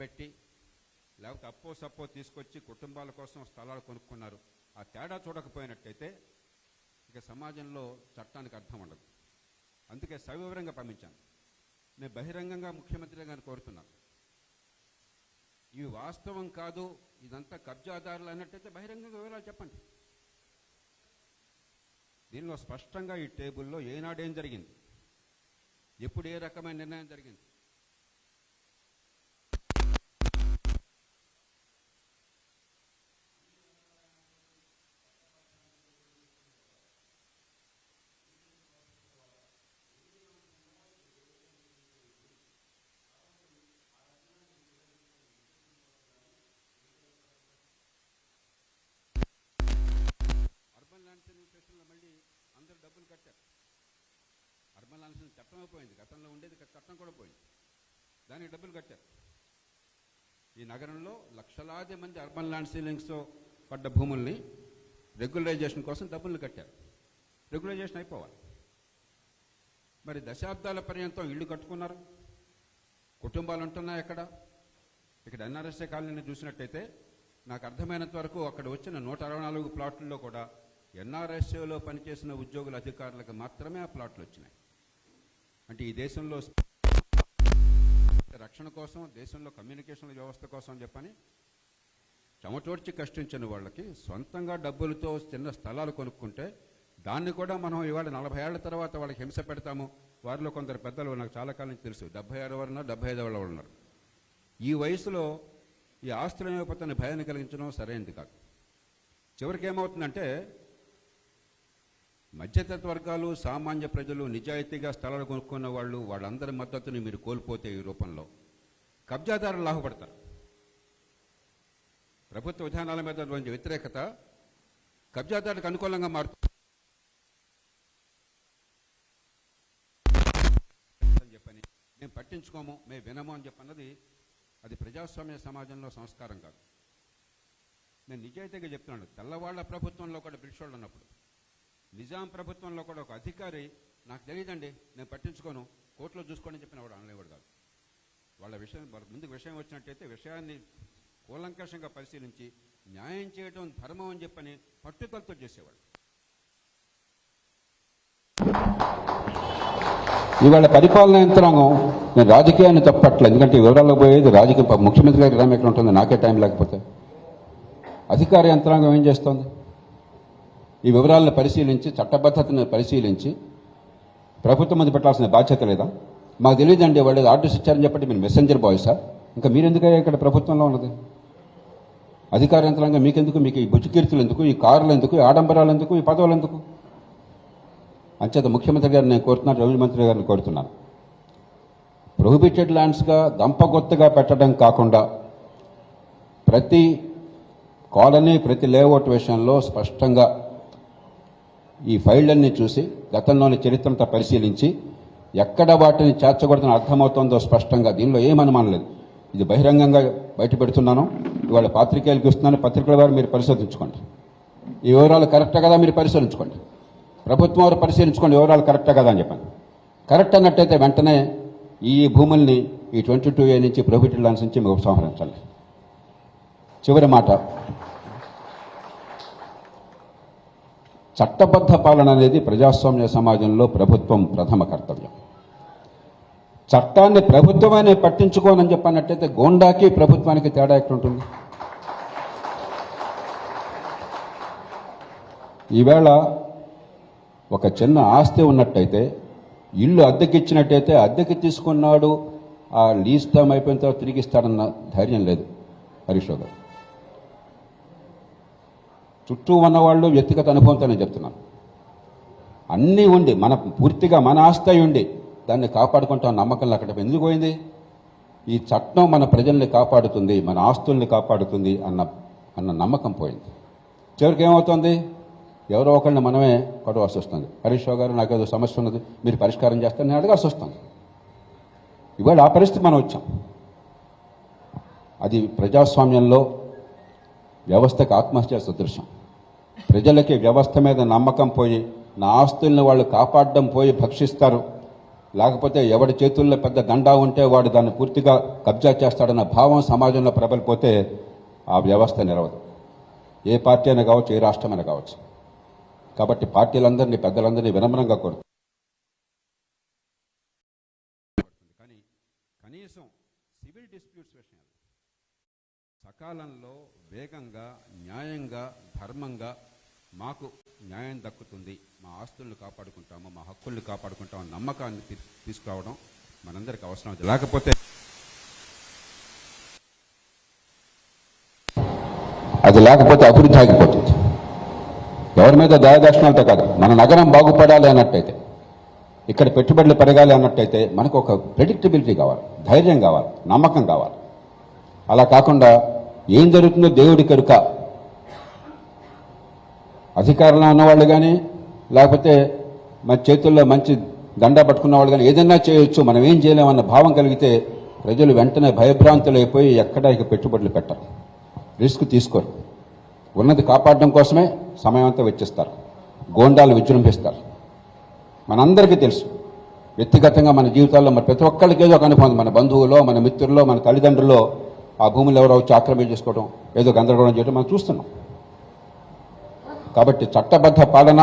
పెట్టి లేకపోతే అప్పో సప్పో తీసుకొచ్చి కుటుంబాల కోసం స్థలాలు కొనుక్కున్నారు. ఆ తేడా చూడకపోయినట్టయితే ఇక సమాజంలో చట్టానికి అర్థం ఉండదు. అందుకే సవివరంగా పంపించాను. నేను బహిరంగంగా ముఖ్యమంత్రి గారిని కోరుతున్నాను, ఇవి వాస్తవం కాదు, ఇదంతా కబ్జాదారులు అన్నట్టయితే బహిరంగంగా వివరాలు చెప్పండి. దీనిలో స్పష్టంగా ఈ టేబుల్లో ఏనాడేం జరిగింది, ఎప్పుడు ఏ రకమైన నిర్ణయం జరిగింది, అర్బన్ ల్యాండ్ సెన్సిటేషన్లో మళ్ళీ అందరూ డబ్బులు కట్టారు. అర్బన్ ల్యాండ్ సెన్సిటేషన్ చట్టమే పోయింది, గతంలో ఉండేది చట్టం కూడా పోయింది, దానికి డబ్బులు కట్టారు. ఈ నగరంలో లక్షలాది మంది అర్బన్ ల్యాండ్ సీలింగ్స్తో పడ్డ భూముల్ని రెగ్యులరైజేషన్ కోసం డబ్బులు కట్టారు. రెగ్యులరైజేషన్ అయిపోవాలి. మరి దశాబ్దాల పర్యంతం ఇళ్ళు కట్టుకున్నారు, కుటుంబాలు ఉంటున్నాయి. ఇక్కడ ఎన్ఆర్ఎస్ఏ కాలనీని చూసినట్టయితే నాకు అర్థమైనంత వరకు అక్కడ వచ్చిన 164 ప్లాట్లలో కూడా ఎన్ఆర్ఎస్ఏలో పనిచేసిన ఉద్యోగుల అధికారులకు మాత్రమే ఆ ప్లాట్లు వచ్చినాయి. అంటే ఈ దేశంలో రక్షణ కోసం, దేశంలో కమ్యూనికేషన్ వ్యవస్థ కోసం చెప్పని చెమటోడ్చి కష్టించిన వాళ్ళకి సొంతంగా డబ్బులతో చిన్న స్థలాలు కొనుక్కుంటే దాన్ని కూడా మనం ఇవాళ 40 ఏళ్ల తర్వాత వాళ్ళకి హింస పెడతాము. వారిలో కొందరు పెద్దలు నాకు చాలా కాలం నుంచి తెలుసు, 76 వారు ఉన్నారు, 75 వాళ్ళు ఉన్నారు. ఈ వయసులో ఈ ఆస్తుల అయిపోతున్న భయాన్ని కలిగించడం సరైనది కాదు. చివరికి ఏమవుతుందంటే మధ్యతరగతి వర్గాలు, సామాన్య ప్రజలు, నిజాయితీగా స్థలాలు కొనుక్కున్న వాళ్ళందరి మద్దతుని మీరు కోల్పోతే ఈ రూపంలో కబ్జాదారులు లాభపడతారు. ప్రభుత్వ విధానాల మీద వ్యతిరేకత కబ్జాదారులకు అనుకూలంగా మారుతుంది చెప్పని మేము పట్టించుకోము, మేము వినము అని చెప్పన్నది అది ప్రజాస్వామ్య సమాజంలో సంస్కారం కాదు. నేను నిజాయితీగా చెప్తున్నాను, తెల్లవాళ్ల ప్రభుత్వంలో కూడా బ్రిటిష్ వాళ్ళు ఉన్నప్పుడు, నిజాం ప్రభుత్వంలో కూడా ఒక అధికారి నాకు తెలియదండి, నేను పట్టించుకోను, కోర్టులో చూసుకోండి చెప్పిన వాడు అనలేవాడు కాదు. వాళ్ళ ముందుకు విషయం వచ్చినట్టయితే విషయాన్ని కూలంకషంగా పరిశీలించి న్యాయం చేయడం ధర్మం అని చెప్పని పట్టుదలతో చేసేవాడు. ఇవాళ పరిపాలనా యంత్రాంగం, నేను రాజకీయాన్ని తప్పట్లేదు, ఎందుకంటే వివరాల్లో పోయేది రాజకీయ ముఖ్యమంత్రి గారి టైం ఎక్కడ ఉంటుంది, నాకే టైం లేకపోతే. అధికార యంత్రాంగం ఏం చేస్తోంది? ఈ వివరాలను పరిశీలించి, చట్టబద్ధతను పరిశీలించి ప్రభుత్వం ముందు పెట్టాల్సిన బాధ్యత లేదా? మాకు తెలియదండి, వాళ్ళు ఆర్డర్స్ ఇచ్చారని చెప్పండి, మీరు మెసెంజర్ బాయ్సా? ఇంకా మీరెందుకయ్యా ఇక్కడ ప్రభుత్వంలో ఉన్నది? అధికార యంత్రాంగం మీకెందుకు? మీకు ఈ బుజ్జుకీర్తులు ఎందుకు, ఈ కారులు ఎందుకు, ఈ ఆడంబరాలు ఎందుకు, ఈ పదవులు ఎందుకు? అంచేత ముఖ్యమంత్రి గారిని నేను కోరుతున్నాను, రెవెన్యూ మంత్రి గారిని కోరుతున్నాను, ప్రొహిబిటెడ్ ల్యాండ్స్గా గంపగొత్తగా పెట్టడం కాకుండా ప్రతి కాలనీ, ప్రతి లేఅవుట్ విషయంలో స్పష్టంగా ఈ ఫైళ్ళన్నీ చూసి గతంలోని చరిత్రంతో పరిశీలించి ఎక్కడ వాటిని చేర్చకూడదని అర్థమవుతుందో స్పష్టంగా, దీనిలో ఏమనుమానం లేదు. ఇది బహిరంగంగా బయట పెడుతున్నాను, ఇవాళ పాత్రికేయులకు ఇస్తున్నాను, పత్రికల వారు మీరు పరిశోధించుకోండి. ఈ వివరాలు కరెక్టా కదా మీరు పరిశీలించుకోండి, ప్రభుత్వం వారు పరిశీలించుకోండి, వివరాలు కరెక్టా కదా అని చెప్పండి. కరెక్ట్ అన్నట్టయితే వెంటనే ఈ భూముల్ని ఈ 22A నుంచి ప్రొహిబిటెడ్ ల్యాండ్స్ నుంచి మేము ఉపసంహరించాలి. చివరి మాట, చట్టబద్ధ పాలన అనేది ప్రజాస్వామ్య సమాజంలో ప్రభుత్వం ప్రథమ కర్తవ్యం. చట్టాన్ని ప్రభుత్వమే పట్టించుకోనని చెప్పన్నట్టయితే గోండాకి ప్రభుత్వానికి తేడా ఎక్కడుంటుంది? ఈవేళ ఒక చిన్న ఆస్తి ఉన్నట్టయితే, ఇల్లు అద్దెకిచ్చినట్టయితే అద్దెకి తీసుకున్నాడు, ఆ లీజ్ టర్మ్ అయిపోయిన తర్వాత తిరిగి ఇస్తాడన్న ధైర్యం లేదు హరీష్ రావు గారు. చుట్టూ ఉన్నవాళ్ళు వ్యక్తిగత అనుభవంతో నేను చెప్తున్నాను. అన్నీ ఉండి, పూర్తిగా మన ఆస్తి ఉండి దాన్ని కాపాడుకుంటాం నమ్మకంలో అక్కడ ఎందుకు పోయింది? ఈ చట్టం మన ప్రజల్ని కాపాడుతుంది, మన ఆస్తుల్ని కాపాడుతుంది అన్న నమ్మకం పోయింది. చివరికి ఏమవుతుంది? ఎవరో ఒకరిని మనమే కొట్టవలసి వస్తుంది. హరీష్ రావు గారు, నాకేదో సమస్య ఉన్నది, మీరు పరిష్కారం చేస్తారని నేను అడగాల్సి వస్తుంది. ఇవాళ ఆ పరిస్థితి మనం వచ్చాం. అది ప్రజాస్వామ్యంలో వ్యవస్థకు ఆత్మహత్య సదృశ్యం. ప్రజలకి వ్యవస్థ మీద నమ్మకం పోయి, నా ఆస్తుల్ని వాళ్ళు కాపాడడం పోయి భక్షిస్తారు. లేకపోతే ఎవడి చేతుల్లో పెద్ద దండా ఉంటే వాడు దాన్ని పూర్తిగా కబ్జా చేస్తాడన్న భావం సమాజంలో ప్రబలిపోతే ఆ వ్యవస్థ నిలవదు. ఏ పార్టీ అయినా కావచ్చు, ఏ రాష్ట్రమైనా కావచ్చు. కాబట్టి పార్టీలందరినీ, పెద్దలందరినీ వినమ్రంగా కోరుతారు. కానీ కనీసం సివిల్ డిస్ప్యూట్స్ విషయాలు సకాలంలో, వేగంగా, న్యాయంగా, ధర్మంగా మాకు న్యాయం దక్కుతుంది, మా ఆస్తులను కాపాడుకుంటాము, మా హక్కుల్ని కాపాడుకుంటాము నమ్మకాన్ని తీసుకురావడం మనందరికీ అవసరం. లేకపోతే అభివృద్ధి ఆగిపోతుంది. ఎవరి మీద దయాదాక్షిణాలతో కాదు, మన నగరం బాగుపడాలి అన్నట్టయితే, ఇక్కడ పెట్టుబడులు పెరగాలి అన్నట్టయితే మనకు ఒక ప్రెడిక్టబిలిటీ కావాలి, ధైర్యం కావాలి, నమ్మకం కావాలి. అలా కాకుండా ఏం జరుగుతుందో దేవుడికి ఎరుక, అధికారంలో ఉన్నవాళ్ళు కానీ, లేకపోతే మన చేతుల్లో మంచి దండ పట్టుకున్న వాళ్ళు కానీ ఏదైనా చేయొచ్చు, మనం ఏం చేయలేమన్న భావం కలిగితే ప్రజలు వెంటనే భయభ్రాంతులైపోయి ఎక్కడ ఇక పెట్టుబడులు పెట్టరు, రిస్క్ తీసుకోరు. ఉన్నది కాపాడడం కోసమే సమయం అంతా వెచ్చిస్తారు, గోండాలు విజృంభిస్తారు. మనందరికీ తెలుసు, వ్యక్తిగతంగా మన జీవితాల్లో మన ప్రతి ఒక్కరికి ఏదో ఒక అనుభవం, మన బంధువులో, మన మిత్రుల్లో, మన తల్లిదండ్రుల్లో ఆ భూములు ఎవరో వచ్చి ఆక్రమణ చేసుకోవడం, ఏదో గందరగోళం చేయడం మనం చూస్తున్నాం. కాబట్టి చట్టబద్ధ పాలన,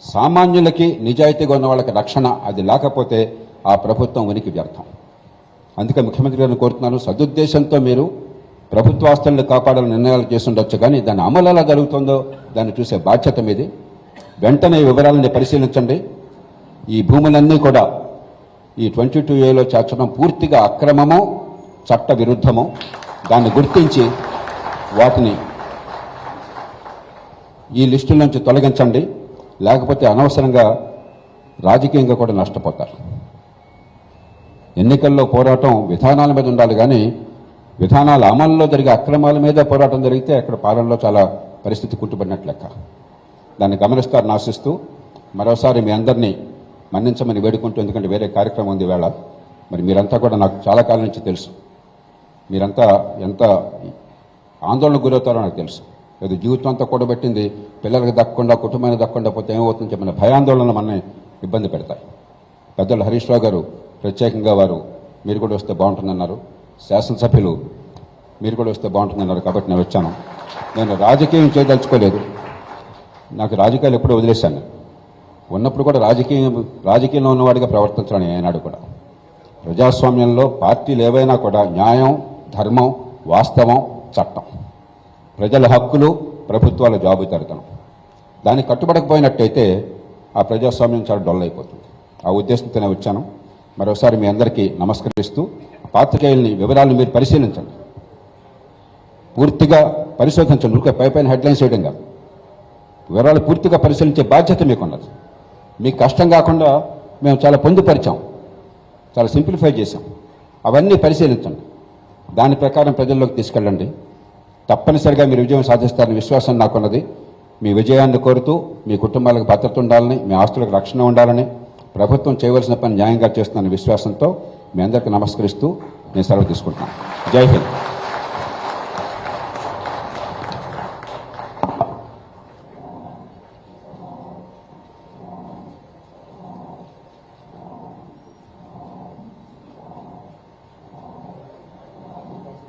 సామాన్యులకి, నిజాయితీగా ఉన్న వాళ్ళకి రక్షణ, అది లేకపోతే ఆ ప్రభుత్వం ఉనికి వ్యర్థం. అందుకే ముఖ్యమంత్రి గారిని కోరుతున్నాను, సదుద్దేశంతో మీరు ప్రభుత్వాస్తులను కాపాడాలని నిర్ణయాలు చేస్తుండొచ్చు, కానీ దాని అమలు ఎలా జరుగుతుందో దాన్ని చూసే బాధ్యత మీది. వెంటనే వివరాలని పరిశీలించండి. ఈ భూములన్నీ కూడా ఈ 22A చేర్చడం పూర్తిగా అక్రమము, చట్ట విరుద్ధము. దాన్ని గుర్తించి వాటిని ఈ లిస్టుల నుంచి తొలగించండి, లేకపోతే అనవసరంగా రాజకీయంగా కూడా నష్టపోతారు. ఎన్నికల్లో పోరాటం విధానాల మీద ఉండాలి, కానీ విధానాల అమల్లో జరిగే అక్రమాల మీద పోరాటం జరిగితే అక్కడ పాలనలో చాలా పరిస్థితి కుంటుపడినట్లు లెక్క. దాన్ని గమనిస్తారని ఆశిస్తూ మరోసారి మీ అందరినీ మన్నించమని వేడుకుంటూ, ఎందుకంటే వేరే కార్యక్రమం ఉంది వేళ. మరి మీరంతా కూడా నాకు చాలా కాలం నుంచి తెలుసు, మీరంతా ఎంత ఆందోళనకు గురవుతారో నాకు తెలుసు. ఏదో జీవితం అంతా కూడబెట్టింది పిల్లలకు దక్కకుండా, కుటుంబానికి దక్కకుండా పోతే ఏమవుతుందని చెప్పిన భయాందోళనలు మనల్ని ఇబ్బంది పెడతాయి. పెద్దలు హరీష్ రావు గారు ప్రత్యేకంగా వారు మీరు కూడా వస్తే బాగుంటుందన్నారు, శాసనసభ్యులు మీరు కూడా వస్తే బాగుంటుందన్నారు. కాబట్టి నేను వచ్చాను. నేను రాజకీయం చేయదలుచుకోలేదు, నాకు రాజకీయాలు ఎప్పుడూ వదిలేశాను. ఉన్నప్పుడు కూడా రాజకీయంలో ఉన్నవాడిగా ప్రవర్తించాలని ఏనాడు కూడా. ప్రజాస్వామ్యంలో పార్టీలు ఏవైనా కూడా న్యాయం, ధర్మం, వాస్తవం, చట్టం, ప్రజల హక్కులు, ప్రభుత్వాల జవాబుదారీతనం, దానికి కట్టుబడకపోయినట్టయితే ఆ ప్రజాస్వామ్యం చాలా డొల్ అయిపోతుంది. ఆ ఉద్దేశంతోనే వచ్చాను. మరోసారి మీ అందరికీ నమస్కరిస్తూ, పాత్రికేయుల్ని వివరాలను మీరు పరిశీలించండి, పూర్తిగా పరిశోధించండి. ఊరికే పైపైన హెడ్లైన్స్ వేయడం కాదు, వివరాలు పూర్తిగా పరిశీలించే బాధ్యత మీకున్నది. మీకు కష్టం కాకుండా మేము చాలా పొందుపరిచాం, చాలా సింప్లిఫై చేశాం. అవన్నీ పరిశీలించండి, దాని ప్రకారం ప్రజల్లోకి తీసుకెళ్ళండి. తప్పనిసరిగా మీరు విజయం సాధిస్తారని విశ్వాసం నాకున్నది. మీ విజయాన్ని కోరుతూ, మీ కుటుంబాలకు భద్రత ఉండాలని, మీ ఆస్తులకు రక్షణ ఉండాలని, ప్రభుత్వం చేయవలసిన పని న్యాయంగా చేస్తుందన్న విశ్వాసంతో మీ అందరికీ నమస్కరిస్తూ నేను సెలవు తీసుకుంటున్నాను. జై హింద్.